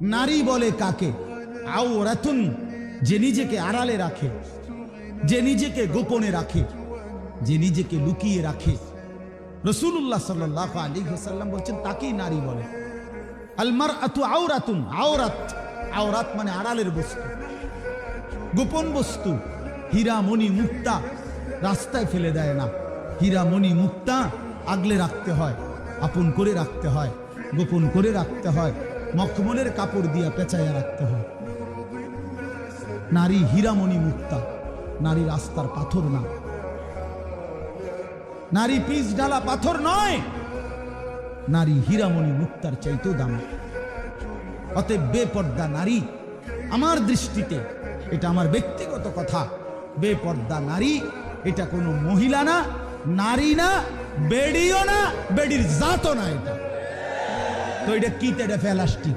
নারী বলে কাকে? আওরাতুন, যে নিজেকে আড়ালে রাখে, যে নিজেকে গোপনে রাখে, যে নিজেকে লুকিয়ে রাখে। রাসূলুল্লাহ সাল্লাল্লাহু আলাইহি ওয়াসাল্লাম বলছেন তাকেই নারী বলে। আল মারআতু আওরাতুন, আওরাত, আওরাত মানে আড়ালের বস্তু, গোপন বস্তু। হীরা মণি মুক্তা রাস্তায় ফেলে দেয় না, হীরা মণি মুক্তা আগলে রাখতে হয়, আপন করে রাখতে হয়, গোপন করে রাখতে হয়, মখমলের কাপড় দিয়া পেঁচাইয়া রাখতে হয়। নারী হীরামণি মুক্তা, নারী রাস্তার পাথর না, নারী পিচ ঢালা পাথর নয়, নারী হীরামণি মুক্তার চাইতেও দামি। অতএব বেপর্দা নারী আমার দৃষ্টিতে, এটা আমার ব্যক্তিগত কথা, বেপর্দা নারী এটা কোনো মহিলা না, নারী না, বেডিও না, বেডির জাতও না। এটা তো এটা কি? এটা প্লাস্টিক।